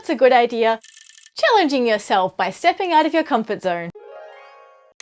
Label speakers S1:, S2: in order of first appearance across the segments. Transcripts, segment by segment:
S1: what's a good idea? Challenging yourself by stepping out of your comfort zone.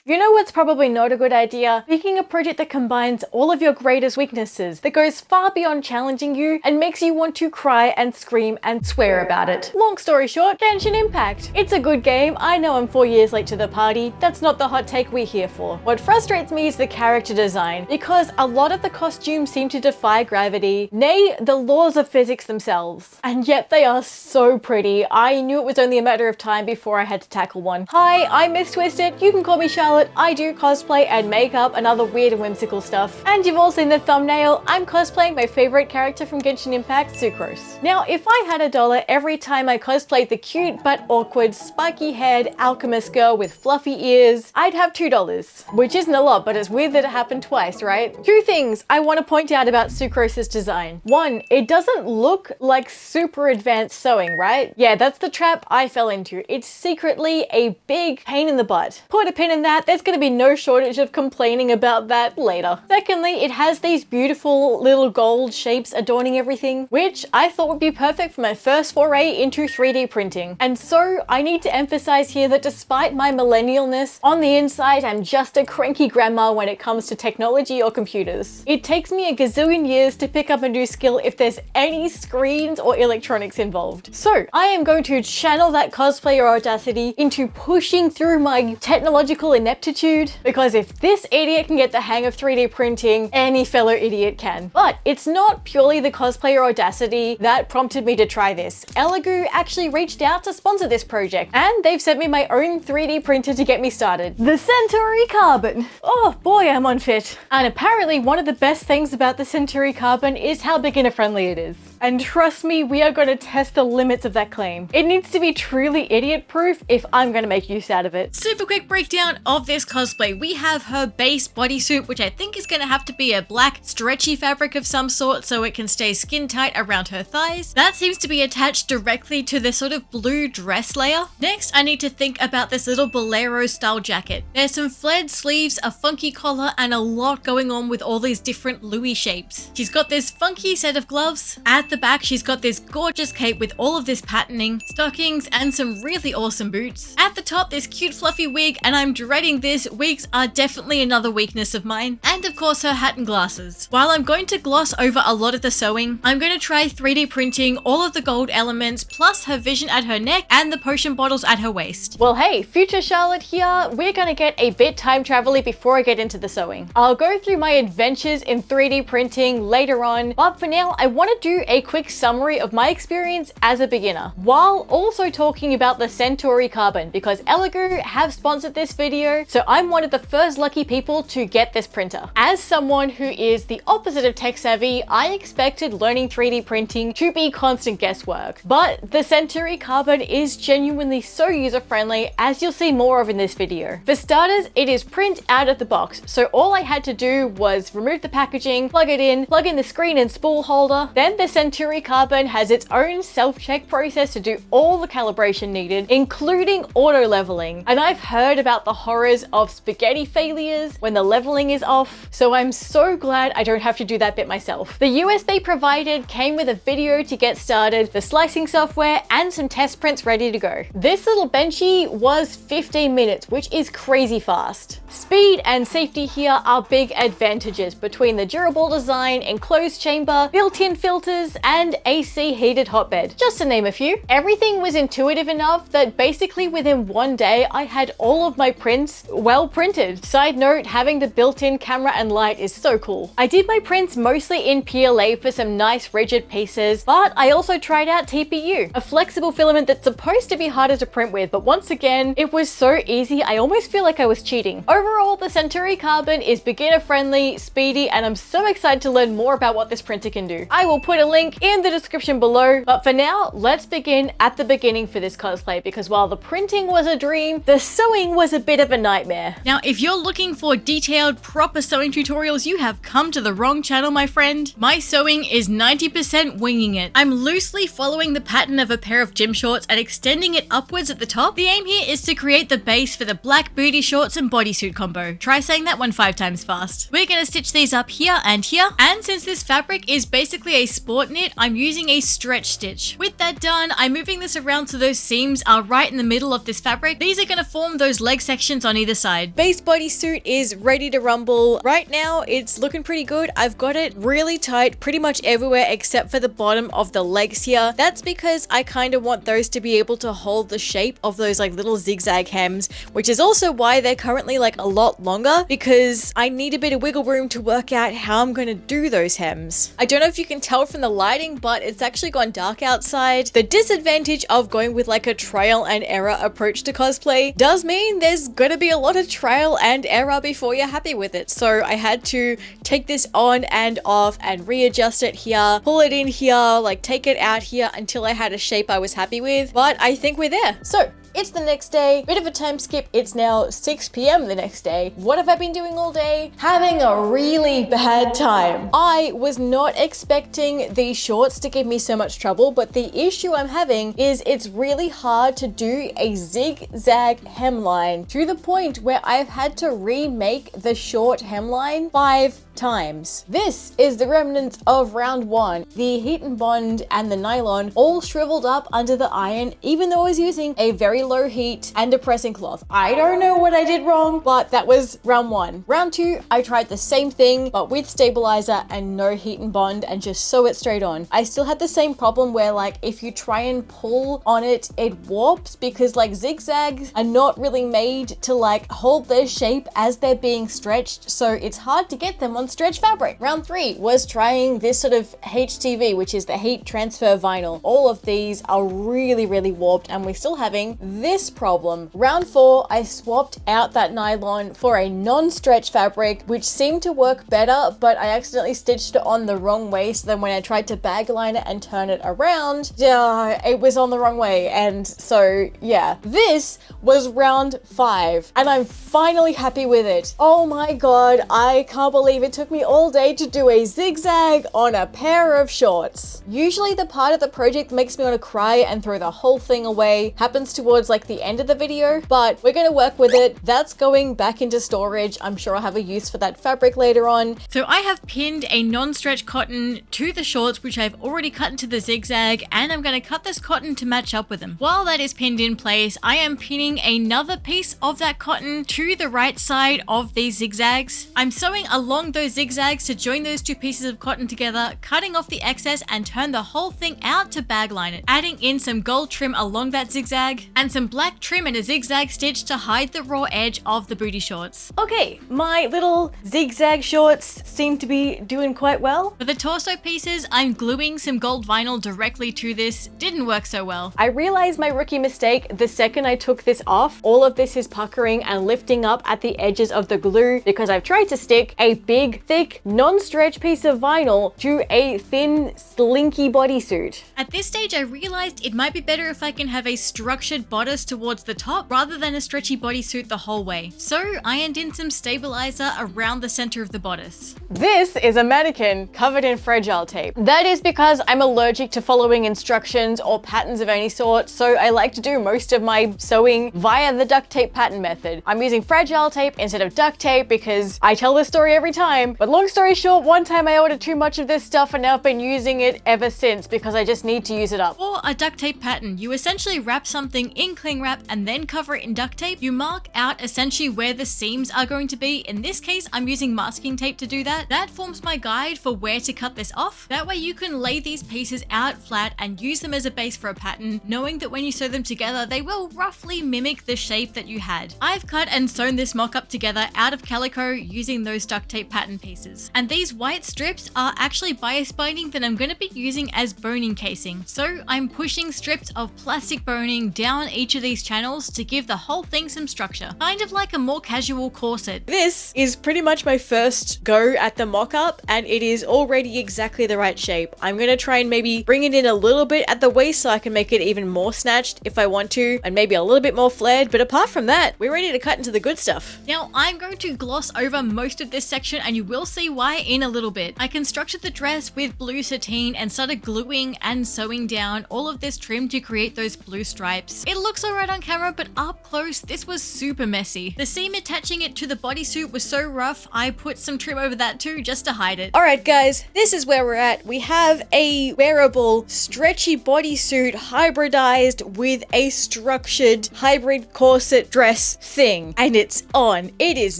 S1: You know what's probably not a good idea? Picking a project that combines all of your greatest weaknesses, that goes far beyond challenging you and makes you want to cry and scream and swear about it. Long story short, Genshin Impact. It's a good game. I know I'm 4 years late to the party. That's not the hot take we're here for. What frustrates me is the character design, because a lot of the costumes seem to defy gravity, nay, the laws of physics themselves. And yet they are so pretty. I knew it was only a matter of time before I had to tackle one. Hi, I'm Miss Twisted. You can call me Charlotte. I do cosplay and makeup and other weird and whimsical stuff. And you've all seen the thumbnail, I'm cosplaying my favorite character from Genshin Impact, Sucrose. Now, if I had $1 every time I cosplayed the cute but awkward spiky-haired alchemist girl with fluffy ears, I'd have $2. Which isn't a lot, but it's weird that it happened twice, right? Two things I want to point out about Sucrose's design. One, it doesn't look like super advanced sewing, right? Yeah, that's the trap I fell into. It's secretly a big pain in the butt. Put a pin in that. There's going to be no shortage of complaining about that later. Secondly, it has these beautiful little gold shapes adorning everything, which I thought would be perfect for my first foray into 3D printing. And so I need to emphasize here that despite my millennialness, on the inside I'm just a cranky grandma when it comes to technology or computers. It takes me a gazillion years to pick up a new skill if there's any screens or electronics involved. So I am going to channel that cosplayer audacity into pushing through my technological ineptitude, because if this idiot can get the hang of 3D printing, any fellow idiot can. But it's not purely the cosplayer audacity that prompted me to try this. Elegoo actually reached out to sponsor this project, and they've sent me my own 3D printer to get me started. The Centauri Carbon. Oh boy, I'm unfit. And apparently one of the best things about the Centauri Carbon is how beginner friendly it is. And trust me, we are going to test the limits of that claim. It needs to be truly idiot proof if I'm going to make use out of it.
S2: Super quick breakdown of this cosplay. We have her base bodysuit, which I think is going to have to be a black stretchy fabric of some sort so it can stay skin tight around her thighs. That seems to be attached directly to this sort of blue dress layer. Next, I need to think about this little bolero style jacket. There's some flared sleeves, a funky collar, and a lot going on with all these different Louis shapes. She's got this funky set of gloves. At the back, she's got this gorgeous cape with all of this patterning, stockings, and some really awesome boots. At the top, this cute fluffy wig, and I'm dreading this. Wigs are definitely another weakness of mine. And of course, her hat and glasses. While I'm going to gloss over a lot of the sewing, I'm going to try 3D printing all of the gold elements, plus her vision at her neck and the potion bottles at her waist.
S1: Well, hey, future Charlotte here. We're gonna get a bit time travel-y before I get into the sewing. I'll go through my adventures in 3D printing later on, but for now, I want to do a quick summary of my experience as a beginner, while also talking about the Centauri Carbon, because Elegoo have sponsored this video, so I'm one of the first lucky people to get this printer. As someone who is the opposite of tech savvy, I expected learning 3D printing to be constant guesswork, but the Centauri Carbon is genuinely so user-friendly, as you'll see more of in this video. For starters, it is print out of the box, so all I had to do was remove the packaging, plug it in, plug in the screen and spool holder. Then the Centauri Carbon has its own self-check process to do all the calibration needed, including auto leveling. And I've heard about the horrors of spaghetti failures when the leveling is off, so I'm so glad I don't have to do that bit myself. The USB provided came with a video to get started, the slicing software, and some test prints ready to go. This little benchy was 15 minutes, which is crazy fast. Speed and safety here are big advantages between the durable design, enclosed chamber, built-in filters, and AC heated hotbed, just to name a few. Everything was intuitive enough that basically within one day I had all of my prints well printed. Side note, having the built-in camera and light is so cool. I did my prints mostly in PLA for some nice rigid pieces, but I also tried out TPU, a flexible filament that's supposed to be harder to print with, but once again, it was so easy I almost feel like I was cheating. Overall, the Centauri Carbon is beginner friendly, speedy, and I'm so excited to learn more about what this printer can do. I will put a link in the description below, but for now, let's begin at the beginning for this cosplay, because while the printing was a dream, the sewing was a bit of a nightmare.
S2: Now, if you're looking for detailed, proper sewing tutorials, you have come to the wrong channel, my friend. My sewing is 90% winging it. I'm loosely following the pattern of a pair of gym shorts and extending it upwards at the top. The aim here is to create the base for the black booty shorts and bodysuit combo. Try saying that one 5 times fast. We're gonna stitch these up here, and since this fabric is basically a sport knit, I'm using a stretch stitch. With that done, I'm moving this around so those seams are right in the middle of this fabric. These are going to form those leg sections on either side. Base bodysuit is ready to rumble. Right now, it's looking pretty good. I've got it really tight pretty much everywhere except for the bottom of the legs here. That's because I kind of want those to be able to hold the shape of those like little zigzag hems, which is also why they're currently like a lot longer, because I need a bit of wiggle room to work out how I'm going to do those hems. I don't know if you can tell from the lighting, but it's actually gone dark outside. The disadvantage of going with like a trial and error approach to cosplay does mean there's gonna be a lot of trial and error before you're happy with it. So I had to take this on and off and readjust it here, pull it in here, like take it out here until I had a shape I was happy with, but I think we're there. So it's the next day, bit of a time skip. It's now 6 p.m. the next day. What have I been doing all day? Having a really bad time. I was not expecting these shorts to give me so much trouble, but the issue I'm having is it's really hard to do a zigzag hemline to the point where I've had to remake the short hemline 5 times. This is the remnants of round 1. The heat and bond and the nylon all shriveled up under the iron, even though I was using a very low heat and a pressing cloth. I don't know what I did wrong, but that was round 1. Round 2, I tried the same thing, but with stabilizer and no heat and bond and just sew it straight on. I still had the same problem where like if you try and pull on it, it warps because like zigzags are not really made to like hold their shape as they're being stretched. So it's hard to get them on stretch fabric. Round 3 was trying this sort of HTV, which is the heat transfer vinyl. All of these are really warped and we're still having this problem. Round 4, I swapped out that nylon for a non-stretch fabric, which seemed to work better, but I accidentally stitched it on the wrong way. So then when I tried to bag line it and turn it around, it was on the wrong way. And so yeah, this was round 5 and I'm finally happy with it. Oh my God, I can't believe it took me all day to do a zigzag on a pair of shorts. Usually the part of the project that makes me want to cry and throw the whole thing away happens towards like the end of the video, but we're going to work with it. That's going back into storage. I'm sure I'll have a use for that fabric later on. So I have pinned a non-stretch cotton to the shorts, which I've already cut into the zigzag, and I'm going to cut this cotton to match up with them. While that is pinned in place, I am pinning another piece of that cotton to the right side of these zigzags. I'm sewing along those zigzags to join those 2 pieces of cotton together, cutting off the excess and turn the whole thing out to bag line it, adding in some gold trim along that zigzag and some black trim and a zigzag stitch to hide the raw edge of the booty shorts. Okay, my little zigzag shorts seem to be doing quite well. For the torso pieces, I'm gluing some gold vinyl directly to this. Didn't work so well. I realized my rookie mistake the second I took this off. All of this is puckering and lifting up at the edges of the glue because I've tried to stick a big, thick, non-stretch piece of vinyl to a thin, slinky bodysuit. At this stage, I realized it might be better if I can have a structured bodice towards the top rather than a stretchy bodysuit the whole way. So I ironed in some stabilizer around the center of the bodice. This is a mannequin covered in fragile tape. That is because I'm allergic to following instructions or patterns of any sort, so I like to do most of my sewing via the duct tape pattern method. I'm using fragile tape instead of duct tape because I tell this story every time, but long story short, one time I ordered too much of this stuff and now I've been using it ever since because I just need to use it up. For a duct tape pattern, you essentially wrap something in cling wrap and then cover it in duct tape. You mark out essentially where the seams are going to be. In this case, I'm using masking tape to do that. That forms my guide for where to cut this off. That way you can lay these pieces out flat and use them as a base for a pattern, knowing that when you sew them together, they will roughly mimic the shape that you had. I've cut and sewn this mock-up together out of calico using those duct tape pattern pieces. And these white strips are actually bias binding that I'm going to be using as boning casing. So I'm pushing strips of plastic boning down each of these channels to give the whole thing some structure, kind of like a more casual corset. This is pretty much my first go at the mock-up and it is already exactly the right shape. I'm going to try and maybe bring it in a little bit at the waist so I can make it even more snatched if I want to, and maybe a little bit more flared, but apart from that, we're ready to cut into the good stuff. Now I'm going to gloss over most of this section and you will see why in a little bit. I constructed the dress with blue sateen and started gluing and sewing down all of this trim to create those blue stripes. It looks alright on camera, but up close, this was super messy. The seam attaching it to the bodysuit was so rough, I put some trim over that too, just to hide it.
S1: Alright guys, this is where we're at. We have a wearable, stretchy bodysuit hybridized with a structured hybrid corset dress thing. And it's on. It is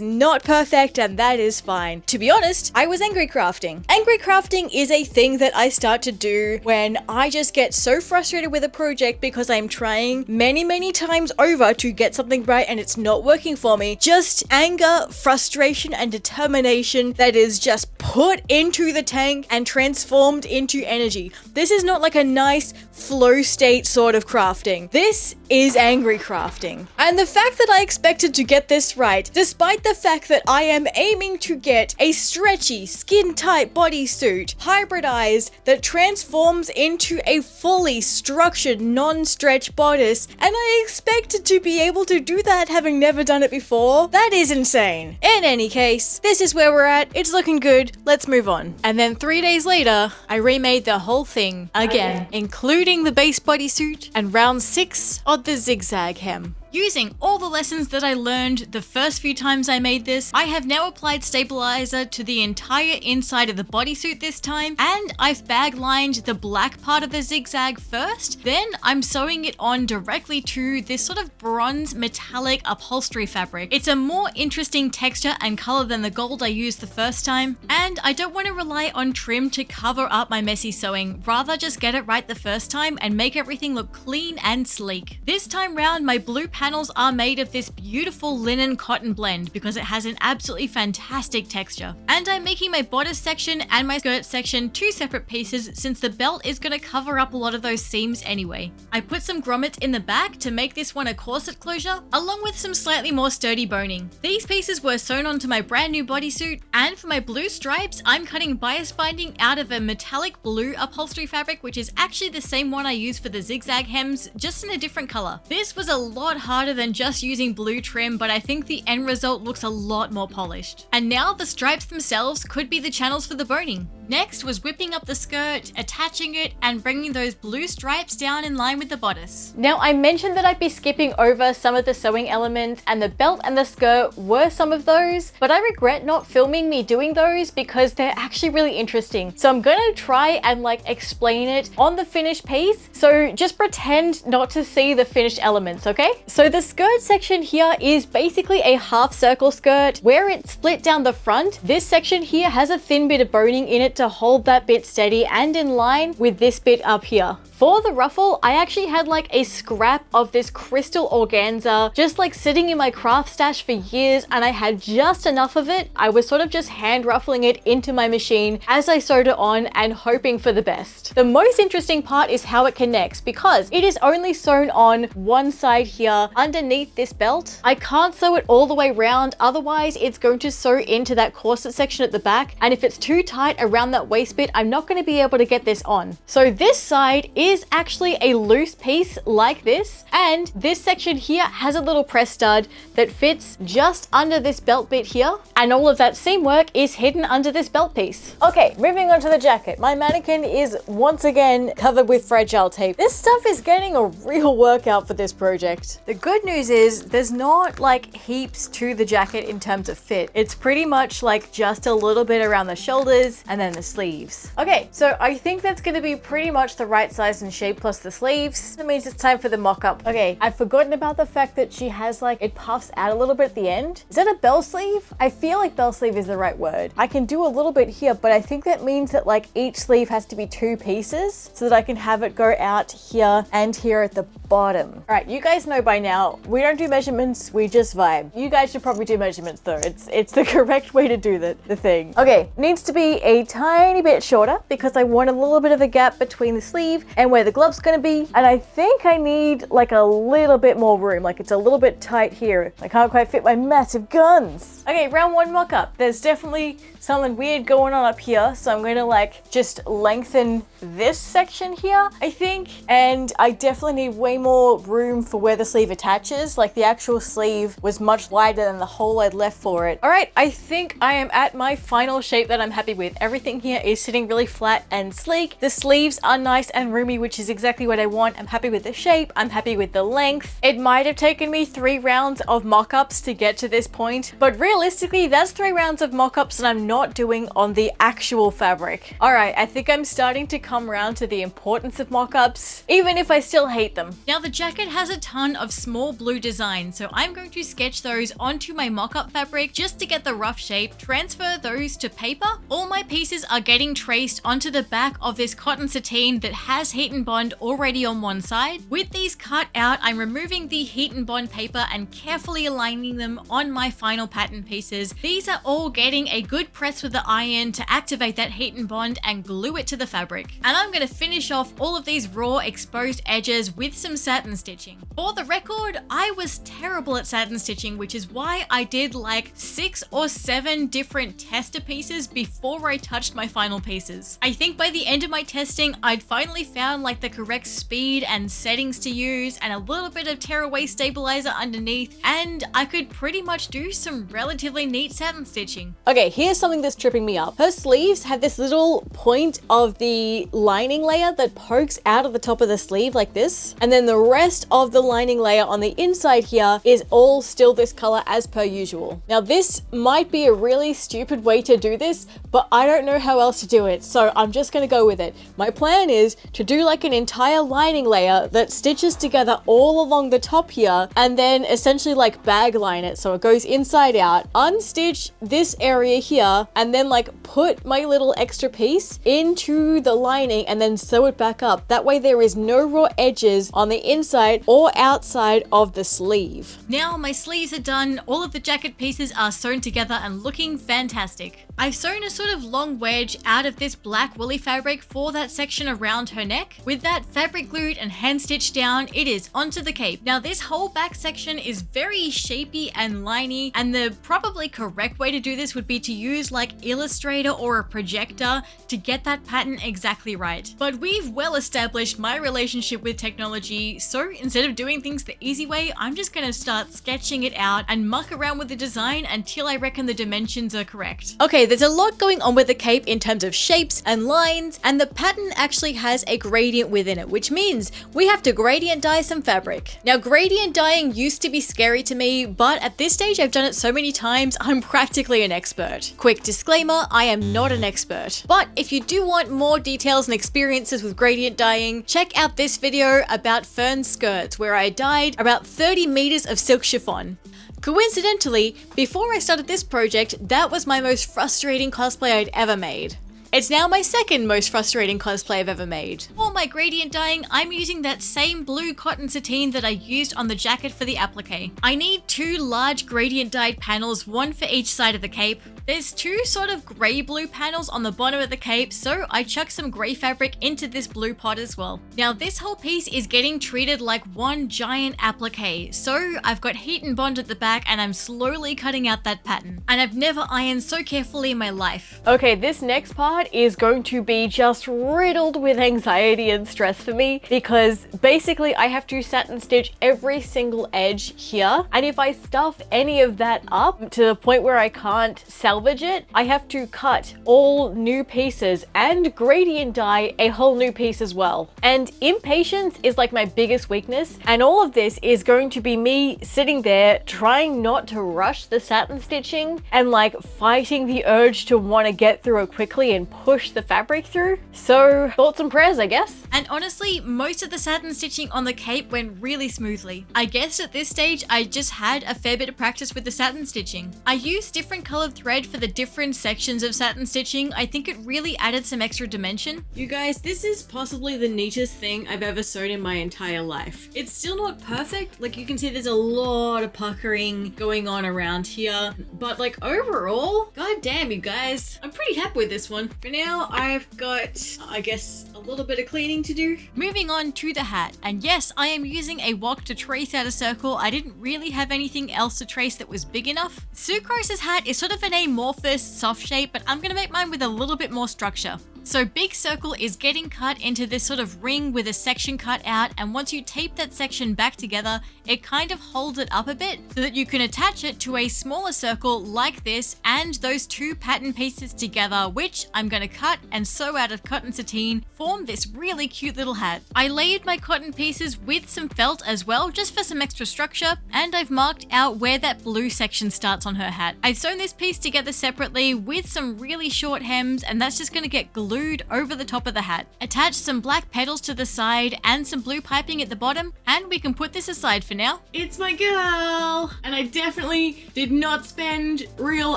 S1: not perfect, and that is fine. To be honest, I was angry crafting. Angry crafting is a thing that I start to do when I just get so frustrated with a project because I'm trying many times over to get something right and it's not working for me. Just anger, frustration, and determination that is just put into the tank and transformed into energy. This is not like a nice flow state sort of crafting. This is angry crafting. And the fact that I expected to get this right, despite the fact that I am aiming to get a stretchy, skin-tight bodysuit, hybridized, that transforms into a fully structured, non-stretch bodice, and I expected to be able to do that having never done it before, that is insane. In any case, this is where we're at. It's looking good. Let's move on. And then 3 days later, I remade the whole thing again, including the base bodysuit and round 6 of the zigzag hem.
S2: Using all the lessons that I learned the first few times I made this, I have now applied stabilizer to the entire inside of the bodysuit this time, and I've bag lined the black part of the zigzag first, then I'm sewing it on directly to this sort of bronze metallic upholstery fabric. It's a more interesting texture and color than the gold I used the first time, and I don't want to rely on trim to cover up my messy sewing, rather just get it right the first time and make everything look clean and sleek. This time round, my blue panels are made of this beautiful linen cotton blend because it has an absolutely fantastic texture. And I'm making my bodice section and my skirt section 2 separate pieces since the belt is going to cover up a lot of those seams anyway. I put some grommets in the back to make this one a corset closure, along with some slightly more sturdy boning. These pieces were sewn onto my brand new bodysuit, and for my blue stripes, I'm cutting bias binding out of a metallic blue upholstery fabric, which is actually the same one I used for the zigzag hems, just in a different color. This was a lot harder than just using blue trim, but I think the end result looks a lot more polished. And now the stripes themselves could be the channels for the boning. Next was whipping up the skirt, attaching it, and bringing those blue stripes down in line with the bodice.
S1: Now, I mentioned that I'd be skipping over some of the sewing elements, and the belt and the skirt were some of those, but I regret not filming me doing those because they're actually really interesting. So I'm gonna try and explain it on the finished piece, so just pretend not to see the finished elements, okay? So the skirt section here is basically a half circle skirt where it's split down the front. This section here has a thin bit of boning in it to hold that bit steady and in line with this bit up here. For the ruffle, I actually had a scrap of this crystal organza just sitting in my craft stash for years, and I had just enough of it. I was sort of just hand ruffling it into my machine as I sewed it on and hoping for the best. The most interesting part is how it connects, because it is only sewn on one side here underneath this belt. I can't sew it all the way around, otherwise it's going to sew into that corset section at the back, and if it's too tight around that waist bit, I'm not going to be able to get this on. So this side is actually a loose piece like this, and this section here has a little press stud that fits just under this belt bit here, and all of that seam work is hidden under this belt piece. Okay, moving on to the jacket. My mannequin is once again covered with fragile tape. This stuff is getting a real workout for this project. The good news is there's not heaps to the jacket in terms of fit. It's pretty much just a little bit around the shoulders and then the sleeves. Okay, so I think that's going to be pretty much the right size and shape plus the sleeves. That means it's time for the mock-up. Okay, I've forgotten about the fact that she has it puffs out a little bit at the end. Is that a bell sleeve? I feel like bell sleeve is the right word. I can do a little bit here, but I think that means that each sleeve has to be 2 pieces so that I can have it go out here and here at the bottom. All right, you guys know by now, we don't do measurements, we just vibe. You guys should probably do measurements though. It's the correct way to do the thing. Okay, needs to be a tiny bit shorter because I want a little bit of a gap between the sleeve and where the glove's gonna be. And I think I need a little bit more room. It's a little bit tight here. I can't quite fit my massive guns. Okay, round 1 mock-up. There's definitely something weird going on up here, so I'm gonna just lengthen this section here, I think. And I definitely need way more room for where the sleeve attaches. The actual sleeve was much wider than the hole I'd left for it. All right, I think I am at my final shape that I'm happy with. Everything everything here is sitting really flat and sleek. The sleeves are nice and roomy, which is exactly what I want. I'm happy with the shape. I'm happy with the length. It might have taken me 3 rounds of mock-ups to get to this point, but realistically, that's 3 rounds of mock-ups that I'm not doing on the actual fabric. All right, I think I'm starting to come around to the importance of mock-ups, even if I still hate them.
S2: Now the jacket has a ton of small blue designs, so I'm going to sketch those onto my mock-up fabric just to get the rough shape, transfer those to paper. All my pieces are getting traced onto the back of this cotton sateen that has heat and bond already on one side. With these cut out, I'm removing the heat and bond paper and carefully aligning them on my final pattern pieces. These are all getting a good press with the iron to activate that heat and bond and glue it to the fabric. And I'm going to finish off all of these raw exposed edges with some satin stitching. For the record, I was terrible at satin stitching, which is why I did like 6 or 7 different tester pieces before I touched my final pieces. I think by the end of my testing, I'd finally found like the correct speed and settings to use and a little bit of tearaway stabilizer underneath, and I could pretty much do some relatively neat satin stitching.
S1: Okay, here's something that's tripping me up. Her sleeves have this little point of the lining layer that pokes out of the top of the sleeve like this, and then the rest of the lining layer on the inside here is all still this color as per usual. Now this might be a really stupid way to do this, but I don't know how else to do it, so I'm just gonna go with it. My plan is to do like an entire lining layer that stitches together all along the top here, and then essentially like bag line it so it goes inside out, unstitch this area here, and then like put my little extra piece into the lining and then sew it back up. That way there is no raw edges on the inside or outside of the sleeve.
S2: Now my sleeves are done, all of the jacket pieces are sewn together and looking fantastic. I've sewn a sort of long wedge out of this black woolly fabric for that section around her neck. With that fabric glued and hand stitched down, it is onto the cape. Now this whole back section is very shapy and liney, and the probably correct way to do this would be to use like Illustrator or a projector to get that pattern exactly right. But we've well established my relationship with technology, so instead of doing things the easy way, I'm just gonna start sketching it out and muck around with the design until I reckon the dimensions are correct.
S1: Okay, there's a lot going on with the cape in terms of shapes and lines, and the pattern actually has a gradient within it, which means we have to gradient dye some fabric. Now, gradient dyeing used to be scary to me, but at this stage I've done it so many times, I'm practically an expert. Quick disclaimer, I am not an expert. But if you do want more details and experiences with gradient dyeing, check out this video about fern skirts, where I dyed about 30 meters of silk chiffon. Coincidentally, before I started this project, that was my most frustrating cosplay I'd ever made. It's now my second most frustrating cosplay I've ever made.
S2: For my gradient dyeing, I'm using that same blue cotton sateen that I used on the jacket for the applique. I need 2 large gradient dyed panels, one for each side of the cape. There's 2 sort of grey blue panels on the bottom of the cape, so I chuck some grey fabric into this blue pot as well. Now this whole piece is getting treated like one giant applique, so I've got heat and bond at the back and I'm slowly cutting out that pattern. And I've never ironed so carefully in my life.
S1: Okay, this next part is going to be just riddled with anxiety and stress for me, because basically I have to satin stitch every single edge here, and if I stuff any of that up to the point where I can't salvage it, I have to cut all new pieces and gradient dye a whole new piece as well. And impatience is like my biggest weakness, and all of this is going to be me sitting there trying not to rush the satin stitching and like fighting the urge to want to get through it quickly and push the fabric through. So thoughts and prayers, I guess.
S2: And honestly, most of the satin stitching on the cape went really smoothly. I guess at this stage, I just had a fair bit of practice with the satin stitching. I used different colored thread for the different sections of satin stitching. I think it really added some extra dimension.
S3: You guys, this is possibly the neatest thing I've ever sewn in my entire life. It's still not perfect. Like you can see there's a lot of puckering going on around here, but like overall, god damn you guys, I'm pretty happy with this one. For now, I've got, I guess, a little bit of cleaning to do.
S2: Moving on to the hat, and yes, I am using a wok to trace out a circle. I didn't really have anything else to trace that was big enough. Sucrose's hat is sort of an amorphous, soft shape, but I'm gonna make mine with a little bit more structure. So big circle is getting cut into this sort of ring with a section cut out, and once you tape that section back together, it kind of holds it up a bit so that you can attach it to a smaller circle like this and those two pattern pieces together, which I'm going to cut and sew out of cotton sateen, form this really cute little hat. I layered my cotton pieces with some felt as well, just for some extra structure, and I've marked out where that blue section starts on her hat. I've sewn this piece together separately with some really short hems, and that's just going to get glued over the top of the hat. Attach some black petals to the side and some blue piping at the bottom, and we can put this aside for now.
S3: It's my girl! And I definitely did not spend real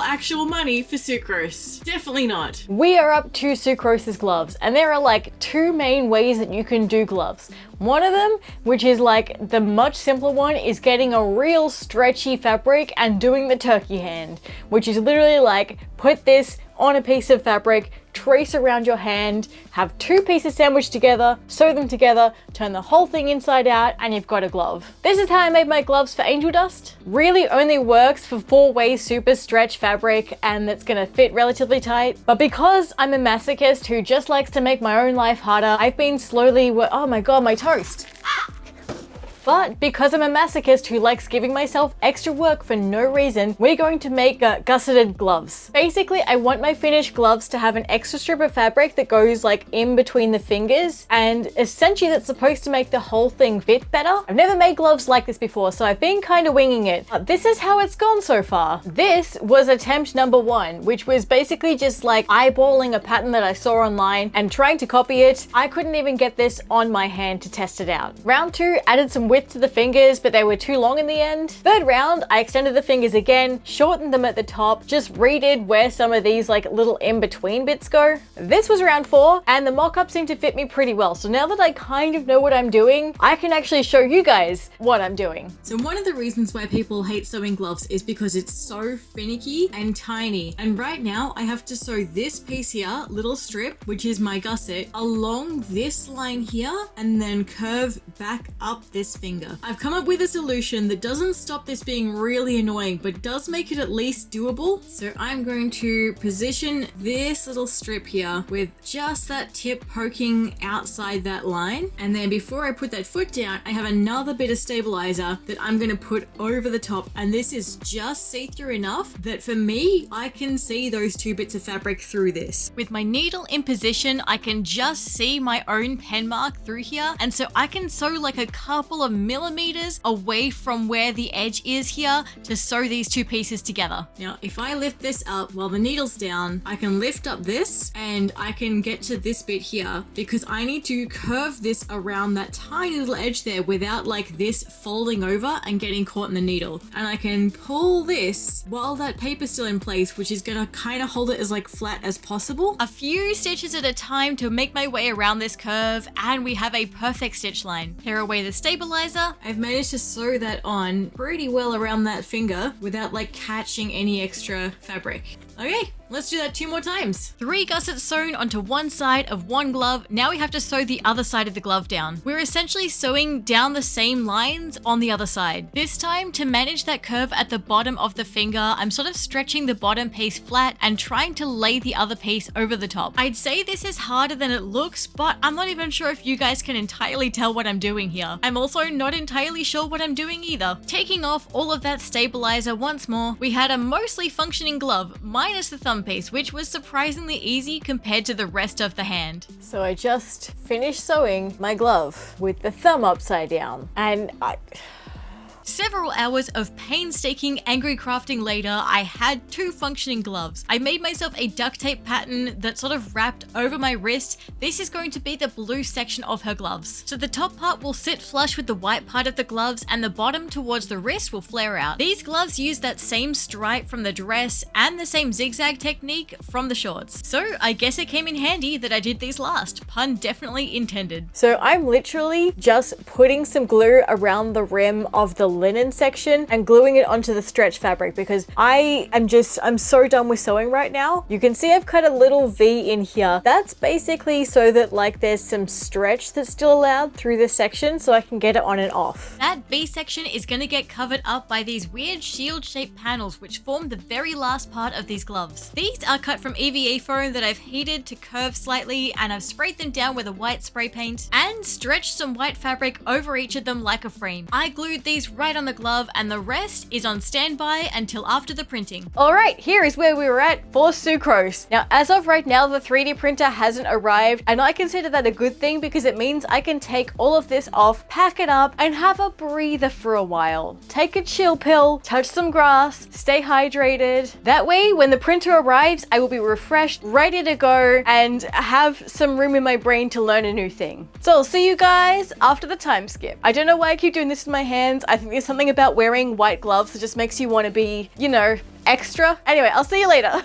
S3: actual money for Sucrose. Definitely not.
S1: We are up to Sucrose's gloves, and there are like two main ways that you can do gloves. One of them, which is like the much simpler one, is getting a real stretchy fabric and doing the turkey hand, which is literally like put this on a piece of fabric, trace around your hand, have two pieces sandwiched together, sew them together, turn the whole thing inside out, and you've got a glove. This is how I made my gloves for Angel Dust. Really only works for 4-way super stretch fabric, and that's gonna fit relatively tight. But because I'm a masochist who just likes to make my own life harder, I've been slowly, oh my god, my toast. But because I'm a masochist who likes giving myself extra work for no reason, we're going to make gusseted gloves. Basically, I want my finished gloves to have an extra strip of fabric that goes like in between the fingers, and essentially that's supposed to make the whole thing fit better. I've never made gloves like this before, so I've been kind of winging it. But this is how it's gone so far. This was attempt number 1, which was basically just like eyeballing a pattern that I saw online and trying to copy it. I couldn't even get this on my hand to test it out. Round 2, added some width to the fingers, but they were too long in the end. Third round, I extended the fingers again, shortened them at the top, just redid where some of these like little in-between bits go. This was round 4, and the mock-up seemed to fit me pretty well. So now that I kind of know what I'm doing, I can actually show you guys what I'm doing.
S3: So one of the reasons why people hate sewing gloves is because it's so finicky and tiny. And right now I have to sew this piece here, little strip, which is my gusset, along this line here, and then curve back up this finger. I've come up with a solution that doesn't stop this being really annoying, but does make it at least doable. So I'm going to position this little strip here with just that tip poking outside that line. And then before I put that foot down, I have another bit of stabilizer that I'm going to put over the top. And this is just see-through enough that for me, I can see those two bits of fabric through this.
S2: With my needle in position, I can just see my own pen mark through here, and so I can sew like a couple of millimeters away from where the edge is here to sew these two pieces together.
S3: Now, if I lift this up while the needle's down, I can lift up this and I can get to this bit here because I need to curve this around that tiny little edge there without like this folding over and getting caught in the needle. And I can pull this while that paper's still in place, which is gonna kind of hold it as like flat as possible.
S2: A few stitches at a time to make my way around this curve, and we have a perfect stitch line. Tear away the stabilizer.
S3: I've managed to sew that on pretty well around that finger without like catching any extra fabric. Okay, let's do that 2 more times.
S2: 3 gussets sewn onto one side of one glove. Now we have to sew the other side of the glove down. We're essentially sewing down the same lines on the other side. This time, to manage that curve at the bottom of the finger, I'm sort of stretching the bottom piece flat and trying to lay the other piece over the top. I'd say this is harder than it looks, but I'm not even sure if you guys can entirely tell what I'm doing here. I'm also not entirely sure what I'm doing either. Taking off all of that stabilizer once more, we had a mostly functioning glove, minus the thumb piece, which was surprisingly easy compared to the rest of the hand.
S1: So I just finished sewing my glove with the thumb upside down, and
S2: Several hours of painstaking angry crafting later, I had 2 functioning gloves. I made myself a duct tape pattern that sort of wrapped over my wrist. This is going to be the blue section of her gloves. So the top part will sit flush with the white part of the gloves, and the bottom towards the wrist will flare out. These gloves use that same stripe from the dress and the same zigzag technique from the shorts. So I guess it came in handy that I did these last. Pun definitely intended.
S1: So I'm literally just putting some glue around the rim of the linen section and gluing it onto the stretch fabric because I'm so done with sewing right now. You can see I've cut a little V in here. That's basically so that like there's some stretch that's still allowed through this section so I can get it on and off.
S2: That V section is going to get covered up by these weird shield-shaped panels which form the very last part of these gloves. These are cut from EVA foam that I've heated to curve slightly, and I've sprayed them down with a white spray paint and stretched some white fabric over each of them like a frame. I glued these right on the glove and the rest is on standby until after the printing.
S1: Alright, here is where we were at for Sucrose. Now as of right now the 3D printer hasn't arrived, and I consider that a good thing because it means I can take all of this off, pack it up, and have a breather for a while. Take a chill pill, touch some grass, stay hydrated. That way when the printer arrives I will be refreshed, ready to go, and have some room in my brain to learn a new thing. So I'll see you guys after the time skip. I don't know why I keep doing this with my hands. I think there's something about wearing white gloves that just makes you want to be, you know, extra. Anyway, I'll see you later.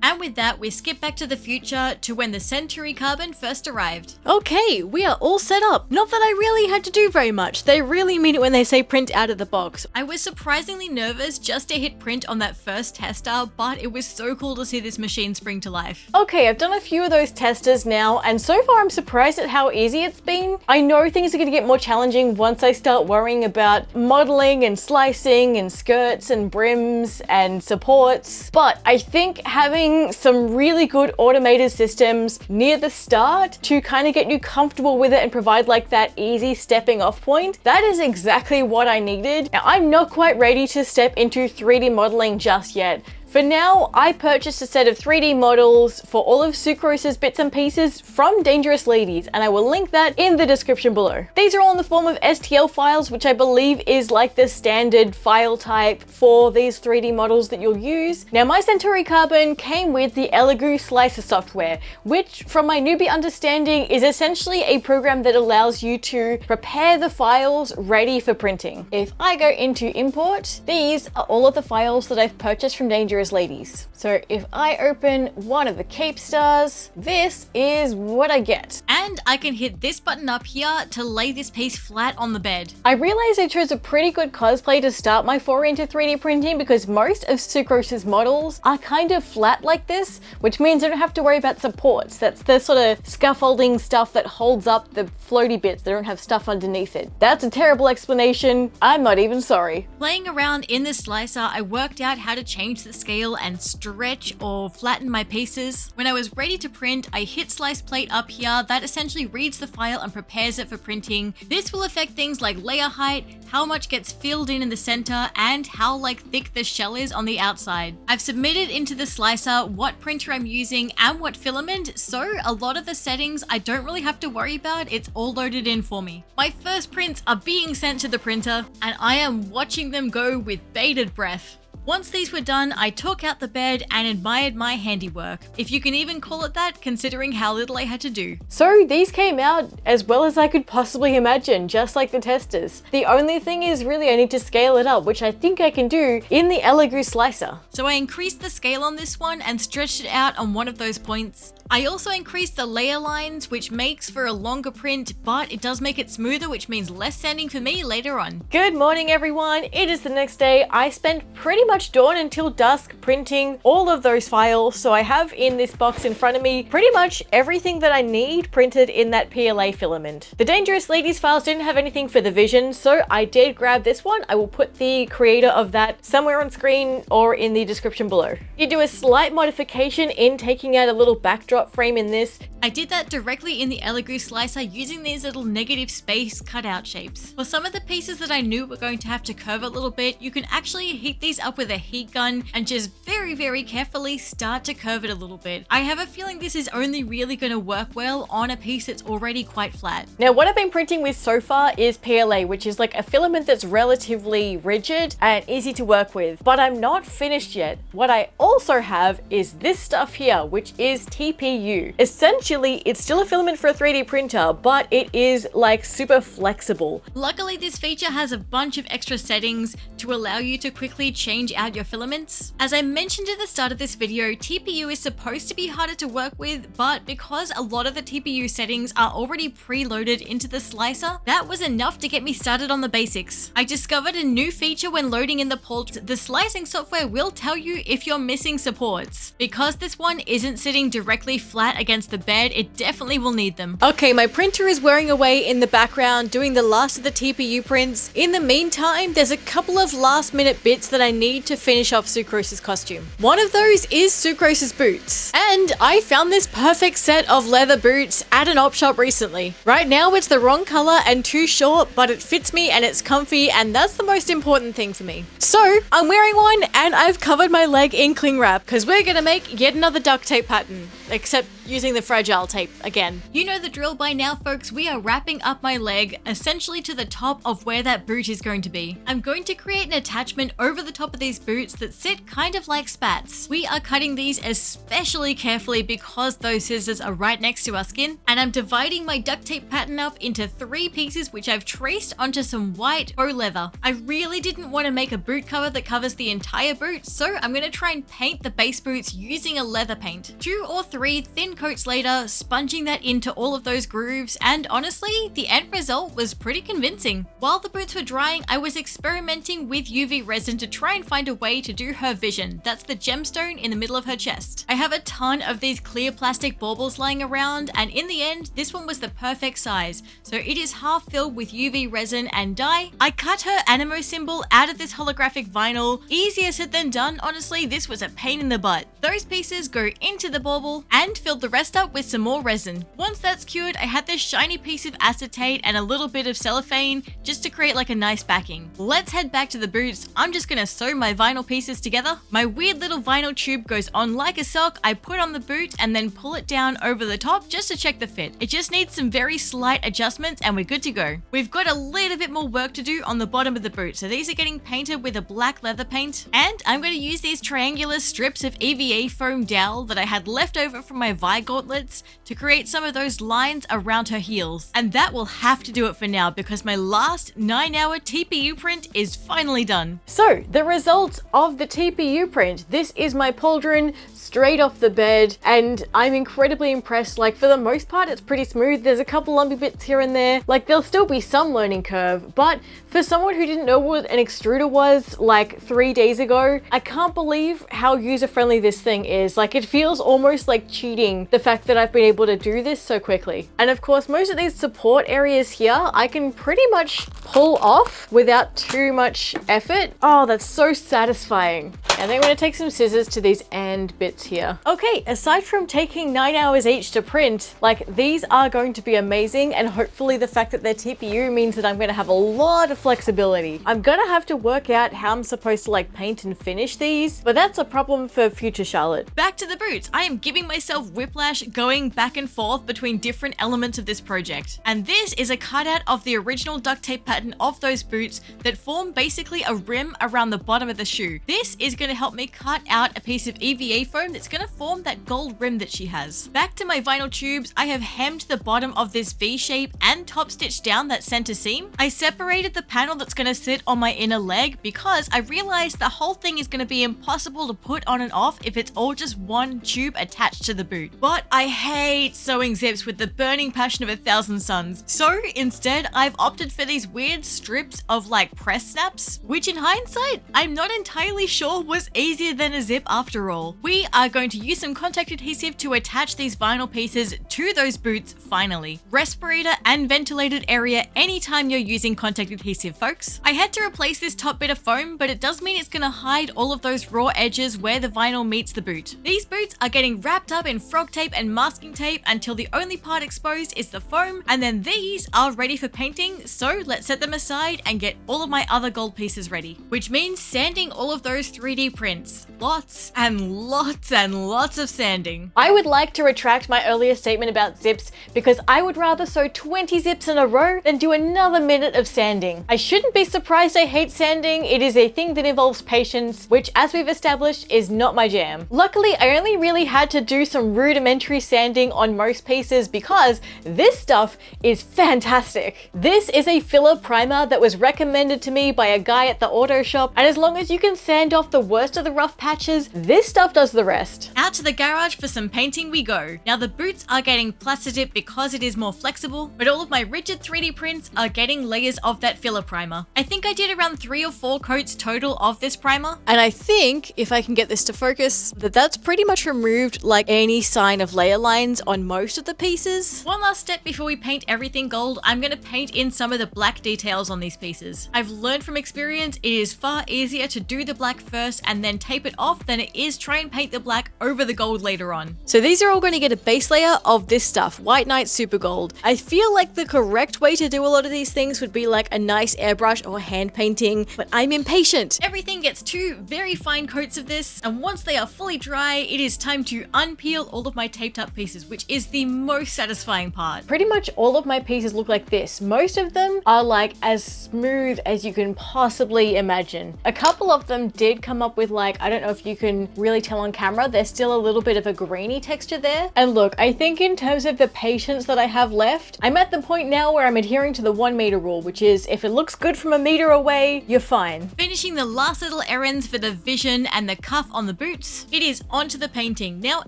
S2: And with that, we skip back to the future to when the Centauri carbon first arrived.
S1: Okay, we are all set up. Not that I really had to do very much. They really mean it when they say print out of the box.
S2: I was surprisingly nervous just to hit print on that first tester, but it was so cool to see this machine spring to life.
S1: Okay, I've done a few of those testers now, and so far I'm surprised at how easy it's been. I know things are going to get more challenging once I start worrying about modeling and slicing and skirts and brims and supports, but I think having some really good automated systems near the start to kind of get you comfortable with it and provide like that easy stepping off point, that is exactly what I needed. Now, I'm not quite ready to step into 3D modeling just yet. For now, I purchased a set of 3D models for all of Sucrose's bits and pieces from Dangerous Ladies, and I will link that in the description below. These are all in the form of STL files, which I believe is like the standard file type for these 3D models that you'll use. Now, my Centauri Carbon came with the Elegoo Slicer software, which from my newbie understanding is essentially a program that allows you to prepare the files ready for printing. If I go into import, these are all of the files that I've purchased from Dangerous Ladies. So if I open one of the Cape Stars, this is what I get.
S2: And I can hit this button up here to lay this piece flat on the bed.
S1: I realized I chose a pretty good cosplay to start my foray into 3D printing because most of Sucrose's models are kind of flat like this, which means I don't have to worry about supports. That's the sort of scaffolding stuff that holds up the floaty bits that don't have stuff underneath it. That's a terrible explanation. I'm not even sorry.
S2: Playing around in the slicer, I worked out how to change the scale and stretch or flatten my pieces. When I was ready to print, I hit slice plate up here. That essentially reads the file and prepares it for printing. This will affect things like layer height, how much gets filled in the center, and how thick the shell is on the outside. I've submitted into the slicer what printer I'm using and what filament, so a lot of the settings I don't really have to worry about. It's all loaded in for me. My first prints are being sent to the printer, and I am watching them go with bated breath. Once these were done, I took out the bed and admired my handiwork, if you can even call it that, considering how little I had to do.
S1: So these came out as well as I could possibly imagine, just like the testers. The only thing is really I need to scale it up, which I think I can do in the Elegoo Slicer.
S2: So I increased the scale on this one and stretched it out on one of those points. I also increased the layer lines, which makes for a longer print, but it does make it smoother, which means less sanding for me later on.
S1: Good morning, everyone. It is the next day. I spent pretty much dawn until dusk printing all of those files. So I have in this box in front of me pretty much everything that I need printed in that PLA filament. The Dangerous Ladies files didn't have anything for the Vision, so I did grab this one. I will put the creator of that somewhere on screen or in the description below. You do a slight modification in taking out a little backdrop frame in this.
S2: I did that directly in the Elegoo Slicer using these little negative space cutout shapes. For some of the pieces that I knew were going to have to curve a little bit, you can actually heat these up with a heat gun and just very carefully start to curve it a little bit. I have a feeling this is only really going to work well on a piece that's already quite flat.
S1: Now what I've been printing with so far is PLA, which is like a filament that's relatively rigid and easy to work with, but I'm not finished yet. What I also have is this stuff here, which is TP TPU. Essentially, it's still a filament for a 3D printer, but it is like super flexible.
S2: Luckily, this feature has a bunch of extra settings to allow you to quickly change out your filaments. As I mentioned at the start of this video, TPU is supposed to be harder to work with, but because a lot of the TPU settings are already preloaded into the slicer, that was enough to get me started on the basics. I discovered a new feature when loading in the ports. The slicing software will tell you if you're missing supports. Because this one isn't sitting directly flat against the bed, it definitely will need them.
S1: Okay, my printer is wearing away in the background doing the last of the TPU prints. In the meantime, there's a couple of last minute bits that I need to finish off Sucrose's costume. One of those is Sucrose's boots. And I found this perfect set of leather boots at an op shop recently. Right now it's the wrong color and too short, but it fits me and it's comfy, and that's the most important thing for me. So I'm wearing one and I've covered my leg in cling wrap because we're gonna make yet another duct tape pattern, except using the fragile tape again.
S2: You know the drill by now, folks. We are wrapping up my leg essentially to the top of where that boot is going to be. I'm going to create an attachment over the top of these boots that sit kind of like spats. We are cutting these especially carefully because those scissors are right next to our skin, and I'm dividing my duct tape pattern up into 3 pieces which I've traced onto some white faux leather. I really didn't want to make a boot cover that covers the entire boot, so I'm going to try and paint the base boots using a leather paint. 2 or 3 thin coats later, sponging that into all of those grooves, and honestly, the end result was pretty convincing. While the boots were drying, I was experimenting with UV resin to try and find a way to do her vision. That's the gemstone in the middle of her chest. I have a ton of these clear plastic baubles lying around, and in the end, this one was the perfect size. So it is half filled with UV resin and dye. I cut her animo symbol out of this holographic vinyl. Easier said than done, honestly. This was a pain in the butt. Those pieces go into the bauble and filled the rest up with some more resin. Once that's cured, I had this shiny piece of acetate and a little bit of cellophane just to create like a nice backing. Let's head back to the boots. I'm just gonna sew my vinyl pieces together. My weird little vinyl tube goes on like a sock. I put on the boot and then pull it down over the top just to check the fit. It just needs some very slight adjustments and we're good to go. We've got a little bit more work to do on the bottom of the boot. So these are getting painted with a black leather paint, and I'm going to use these triangular strips of EVA foam dowel that I had left over from my Vi gauntlets to create some of those lines around her heels. And that will have to do it for now because my last 9-hour TPU print is finally done.
S1: So the results of the TPU print. This is my pauldron straight off the bed, and I'm incredibly impressed. Like, for the most part, it's pretty smooth. There's a couple lumpy bits here and there. Like, there'll still be some learning curve, but for someone who didn't know what an extruder was like 3 days ago, I can't believe how user-friendly this thing is. Like, it feels almost like cheating, the fact that I've been able to do this so quickly. And of course, most of these support areas here, I can pretty much pull off without too much effort. Oh, that's so satisfying. And then I'm going to take some scissors to these end bits here. Okay, aside from taking 9 hours each to print, like, these are going to be amazing, and hopefully the fact that they're TPU means that I'm going to have a lot of flexibility. I'm gonna have to work out how I'm supposed to like paint and finish these, but that's a problem for future Charlotte.
S2: Back to the boots. I am giving myself whiplash going back and forth between different elements of this project. And this is a cutout of the original duct tape pattern of those boots that form basically a rim around the bottom of the shoe. This is going to help me cut out a piece of EVA foam that's going to form that gold rim that she has. Back to my vinyl tubes, I have hemmed the bottom of this V shape and top stitched down that center seam. I separated the panel that's going to sit on my inner leg because I realized the whole thing is going to be impossible to put on and off if it's all just one tube attached to the boot. But I hate sewing zips with the burning passion of 1,000 suns. So instead, I've opted for these weird strips of like press snaps, which in hindsight, I'm not entirely sure was easier than a zip after all. We are going to use some contact adhesive to attach these vinyl pieces to those boots finally. Respirator and ventilated area anytime you're using contact adhesive, folks. I had to replace this top bit of foam, but it does mean it's going to hide all of those raw edges where the vinyl meets the boot. These boots are getting wrapped up in frog tape and masking tape until the only part exposed is the foam, and then these are ready for painting, so let's set them aside and get all of my other gold pieces ready. Which means sanding all of those 3D 3D prints. Lots and lots and lots of sanding.
S1: I would like to retract my earlier statement about zips because I would rather sew 20 zips in a row than do another minute of sanding. I shouldn't be surprised I hate sanding. It is a thing that involves patience, which, as we've established, is not my jam. Luckily, I only really had to do some rudimentary sanding on most pieces because this stuff is fantastic. This is a filler primer that was recommended to me by a guy at the auto shop, and as long as you can sand off the worst of the rough patches, this stuff does the rest.
S2: Out to the garage for some painting we go. Now the boots are getting Plastidip because it is more flexible, but all of my rigid 3D prints are getting layers of that filler primer. I think I did around 3 or 4 coats total of this primer.
S1: And I think, if I can get this to focus, that's pretty much removed like any sign of layer lines on most of the pieces.
S2: One last step before we paint everything gold, I'm going to paint in some of the black details on these pieces. I've learned from experience it is far easier to do the black first and then tape it off than it is try and paint the black over the gold later on.
S1: So these are all going to get a base layer of this stuff, White Knight Super Gold. I feel like the correct way to do a lot of these things would be like a nice airbrush or hand painting, but I'm impatient.
S2: Everything gets 2 very fine coats of this, and once they are fully dry, it is time to unpeel all of my taped up pieces, which is the most satisfying part.
S1: Pretty much all of my pieces look like this. Most of them are like as smooth as you can possibly imagine. A couple of them did come up with like, I don't know if you can really tell on camera, there's still a little bit of a grainy texture there. And look, I think in terms of the patience that I have left, I'm at the point now where I'm adhering to the 1 meter rule, which is if it looks good from a meter away, you're fine.
S2: Finishing the last little errands for the vision and the cuff on the boots, it is onto the painting. Now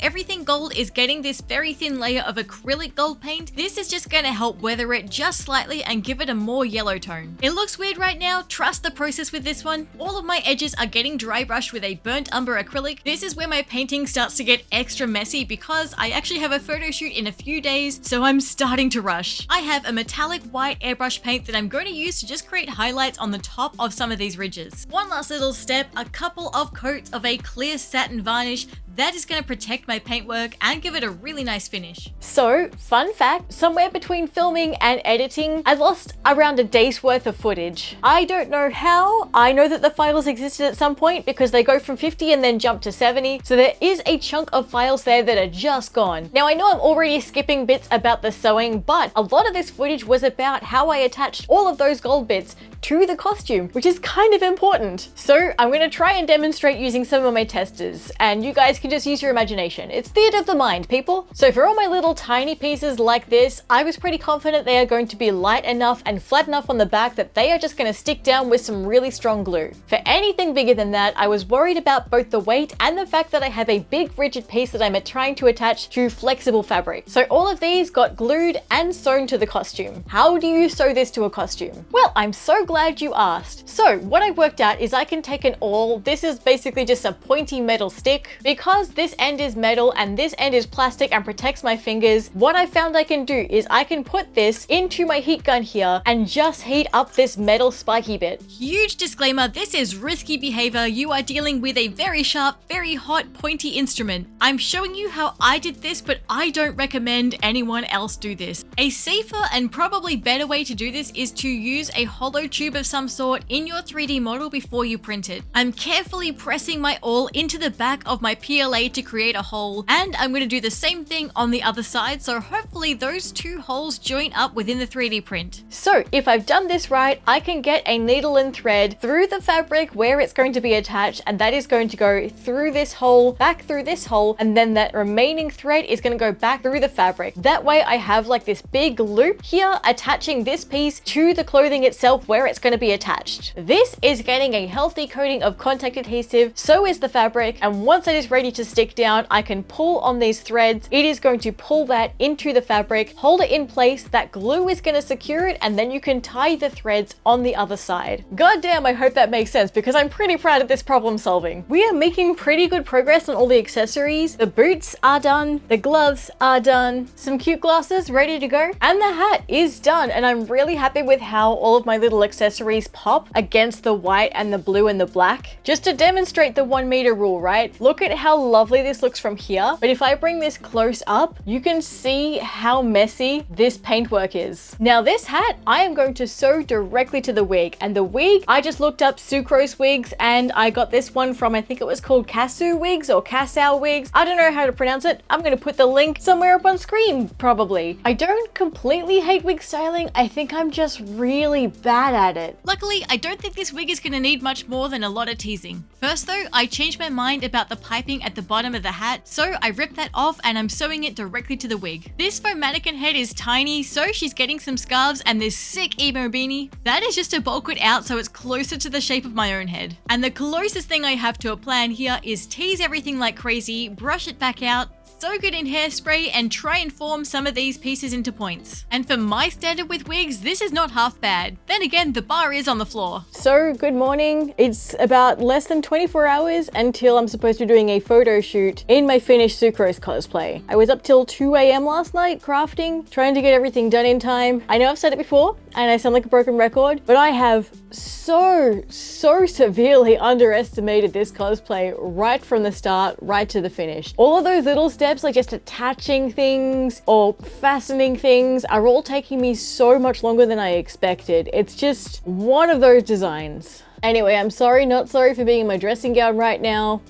S2: everything gold is getting this very thin layer of acrylic gold paint. This is just going to help weather it just slightly and give it a more yellow tone. It looks weird right now, trust the process with this one. All of my edges are getting dry brushed with a burnt umber acrylic. This is where my painting starts to get extra messy because I actually have a photo shoot in a few days, so I'm starting to rush. I have a metallic white airbrush paint that I'm going to use to just create highlights on the top of some of these ridges. One last little step, a couple of coats of a clear satin varnish. That is going to protect my paintwork and give it a really nice finish.
S1: So, fun fact, somewhere between filming and editing, I lost around a day's worth of footage. I don't know how. I know that the files existed at some point because they go from 50 and then jump to 70. So there is a chunk of files there that are just gone. Now I know I'm already skipping bits about the sewing, but a lot of this footage was about how I attached all of those gold bits to the costume, which is kind of important. So I'm going to try and demonstrate using some of my testers, and you guys can just use your imagination. It's theater of the mind, people. So for all my little tiny pieces like this, I was pretty confident they are going to be light enough and flat enough on the back that they are just going to stick down with some really strong glue. For anything bigger than that, I was worried about both the weight and the fact that I have a big rigid piece that I'm trying to attach to flexible fabric. So all of these got glued and sewn to the costume. How do you sew this to a costume? Well, I'm so glad you asked. So what I worked out is I can take an awl. This is basically just a pointy metal stick. Because this end is metal and this end is plastic and protects my fingers, what I found I can do is I can put this into my heat gun here and just heat up this metal spiky bit.
S2: Huge disclaimer, this is risky behavior. You are dealing with a very sharp, very hot, pointy instrument. I'm showing you how I did this, but I don't recommend anyone else do this. A safer and probably better way to do this is to use a hollow tube of some sort in your 3D model before you print it. I'm carefully pressing my awl into the back of my PLA to create a hole, and I'm going to do the same thing on the other side, so hopefully those 2 holes join up within the 3D print.
S1: So if I've done this right, I can get a needle and thread through the fabric where it's going to be attached, and that is going to go through this hole, back through this hole, and then that remaining thread is going to go back through the fabric. That way I have like this big loop here attaching this piece to the clothing itself where it's going to be attached. This is getting a healthy coating of contact adhesive, so is the fabric, and once it is ready to stick down, I can pull on these threads. It is going to pull that into the fabric, hold it in place, that glue is going to secure it, and then you can tie the threads on the other side. God damn, I hope that makes sense because I'm pretty proud of this problem solving. We are making pretty good progress on all the accessories. The boots are done, the gloves are done, some cute glasses ready to go, and the hat is done, and I'm really happy with how all of my little accessories accessories pop against the white and the blue and the black. Just to demonstrate the 1 meter rule, right? Look at how lovely this looks from here. But if I bring this close up, you can see how messy this paintwork is. Now this hat, I am going to sew directly to the wig, and the wig, I just looked up Sucrose wigs and I got this one from, I think it was called Casu wigs or Casau wigs. I don't know how to pronounce it. I'm going to put the link somewhere up on screen, probably. I don't completely hate wig styling. I think I'm just really bad at it.
S2: Luckily, I don't think this wig is going to need much more than a lot of teasing. First though, I changed my mind about the piping at the bottom of the hat, so I ripped that off and I'm sewing it directly to the wig. This foam mannequin head is tiny, so she's getting some scarves, and this sick emo beanie, that is just to bulk it out so it's closer to the shape of my own head. And the closest thing I have to a plan here is tease everything like crazy, brush it back out, soak it in hairspray, and try and form some of these pieces into points. And for my standard with wigs, this is not half bad. Then again, the bar is on the floor.
S1: So good morning. It's about less than 24 hours until I'm supposed to be doing a photo shoot in my finished Sucrose cosplay. I was up till 2 a.m. last night crafting, trying to get everything done in time. I know I've said it before and I sound like a broken record, but I have so severely underestimated this cosplay right from the start, right to the finish. All of those little steps, like just attaching things or fastening things, are all taking me so much longer than I expected. It's just one of those designs. Anyway, I'm sorry, not sorry for being in my dressing gown right now.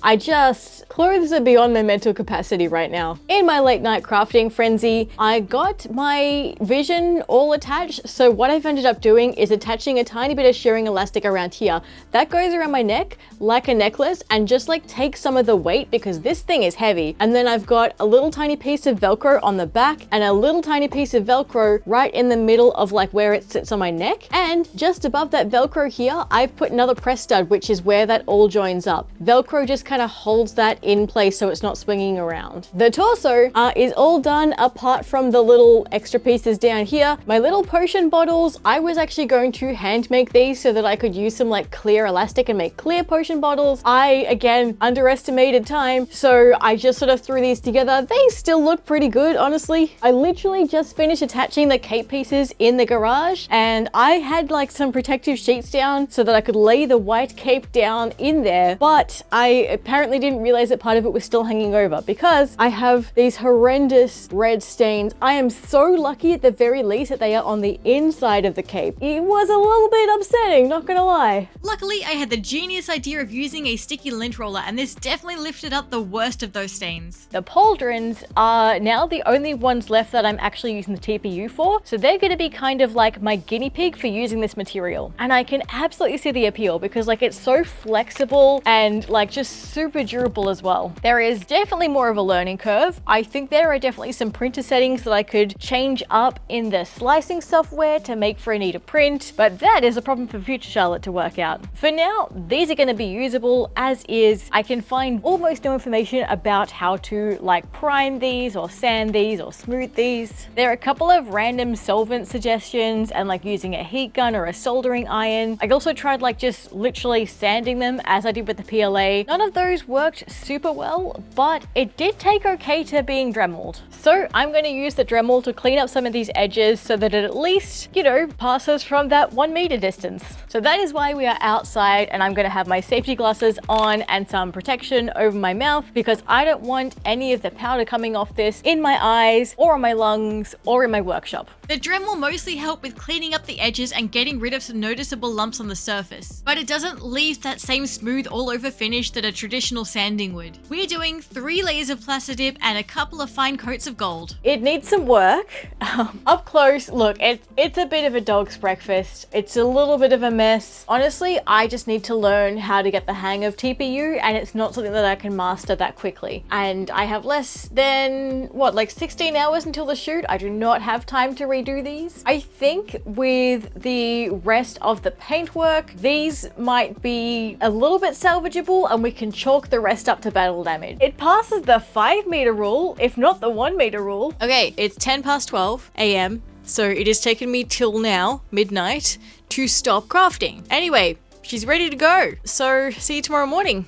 S1: Clothes are beyond my mental capacity right now. In my late night crafting frenzy, I got my vision all attached. So what I've ended up doing is attaching a tiny bit of shearing elastic around here. That goes around my neck like a necklace and just like takes some of the weight because this thing is heavy. And then I've got a little tiny piece of Velcro on the back and a little tiny piece of Velcro right in the middle of like where it sits on my neck. And just above that Velcro here, I've put another press stud, which is where that all joins up. Velcro just kind of holds that in place so it's not swinging around. The torso is all done apart from the little extra pieces down here. My little potion bottles, I was actually going to hand make these so that I could use some like clear elastic and make clear potion bottles. I, again, underestimated time, so I just sort of threw these together. They still look pretty good, honestly. I literally just finished attaching the cape pieces in the garage, and I had like some protective sheets down so that I could lay the white cape down in there, but I apparently didn't realize that part of it was still hanging over because I have these horrendous red stains. I am so lucky at the very least that they are on the inside of the cape. It was a little bit upsetting, not gonna lie.
S2: Luckily, I had the genius idea of using a sticky lint roller, and this definitely lifted up the worst of those stains.
S1: The pauldrons are now the only ones left that I'm actually using the TPU for, so they're gonna be kind of like my guinea pig for using this material. And I can absolutely see the appeal because like it's so flexible and like just super durable as well. There is definitely more of a learning curve. I think there are definitely some printer settings that I could change up in the slicing software to make for a neater print, but that is a problem for future Charlotte to work out. For now, these are going to be usable as is. I can find almost no information about how to like prime these or sand these or smooth these. There are a couple of random solvent suggestions and like using a heat gun or a soldering iron. I also tried like just literally sanding them as I did with the PLA. None of those worked super well, but it did take okay to being Dremeled. So I'm going to use the Dremel to clean up some of these edges so that it at least, you know, passes from that 1 meter distance. So that is why we are outside, and I'm going to have my safety glasses on and some protection over my mouth because I don't want any of the powder coming off this in my eyes or on my lungs or in my workshop.
S2: The Dremel mostly help with cleaning up the edges and getting rid of some noticeable lumps on the surface, but it doesn't leave that same smooth all over finish that a traditional sanding would. We're doing 3 layers of Plastidip and a couple of fine coats of gold.
S1: It needs some work. Up close, look, it's a bit of a dog's breakfast. It's a little bit of a mess. Honestly, I just need to learn how to get the hang of TPU, and it's not something that I can master that quickly. And I have less than, what, like 16 hours until the shoot. I do not have time to redo these. I think with the rest of the paintwork, these might be a little bit salvageable and we can chalk the rest up to battle damage. It passes the 5 meter rule, if not the 1 meter rule. Okay, it's 10 past 12 a.m. So it has taken me till now, midnight, to stop crafting. Anyway, she's ready to go. So see you tomorrow morning.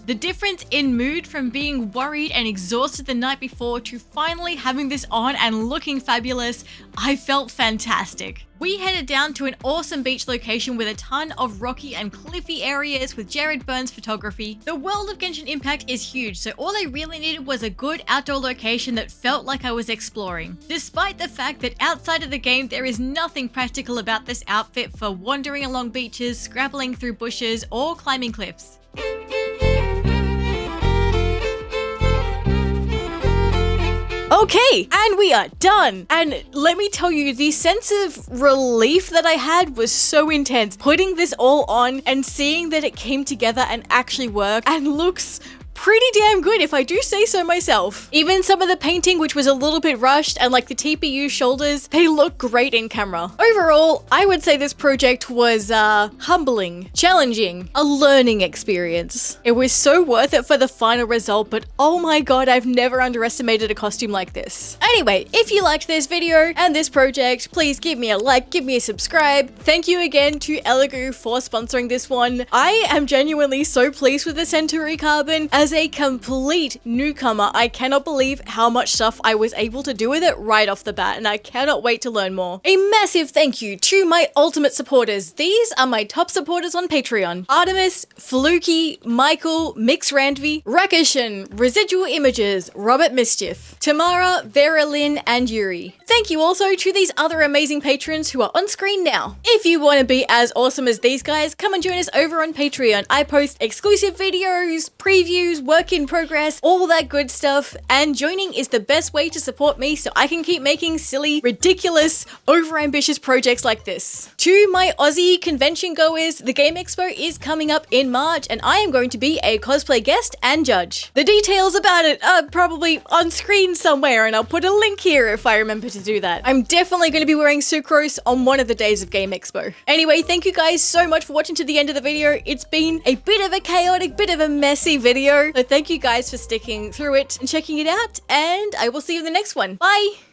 S2: The difference in mood from being worried and exhausted the night before to finally having this on and looking fabulous, I felt fantastic. We headed down to an awesome beach location with a ton of rocky and cliffy areas with Jared Burns photography. The world of Genshin Impact is huge, so all I really needed was a good outdoor location that felt like I was exploring. Despite the fact that outside of the game there is nothing practical about this outfit for wandering along beaches, scrabbling through bushes, or climbing cliffs.
S1: Okay, and we are done. And let me tell you, the sense of relief that I had was so intense. Putting this all on and seeing that it came together and actually worked and looks pretty damn good if I do say so myself. Even some of the painting, which was a little bit rushed, and like the TPU shoulders, they look great in camera. Overall, I would say this project was humbling, challenging, a learning experience. It was so worth it for the final result, but oh my god, I've never underestimated a costume like this. Anyway, if you liked this video and this project, please give me a like, give me a subscribe. Thank you again to Elegoo for sponsoring this one. I am genuinely so pleased with the Centauri Carbon. As a complete newcomer, I cannot believe how much stuff I was able to do with it right off the bat, and I cannot wait to learn more. A massive thank you to my ultimate supporters. These are my top supporters on Patreon: Artemis, Fluky, Michael, Mix Randvi, Rakishan, Residual Images, Robert Mischief, Tamara, Vera Lynn, and Yuri. Thank you also to these other amazing patrons who are on screen now. If you want to be as awesome as these guys, come and join us over on Patreon. I post exclusive videos, previews, work in progress, all that good stuff, and joining is the best way to support me so I can keep making silly, ridiculous, overambitious projects like this. To my Aussie convention goers, the Game Expo is coming up in March, and I am going to be a cosplay guest and judge. The details about it are probably on screen somewhere, and I'll put a link here if I remember to do that. I'm definitely going to be wearing Sucrose on one of the days of Game Expo. Anyway, thank you guys so much for watching to the end of the video. It's been a bit of a chaotic, bit of a messy video, so thank you guys for sticking through it and checking it out, and I will see you in the next one. Bye!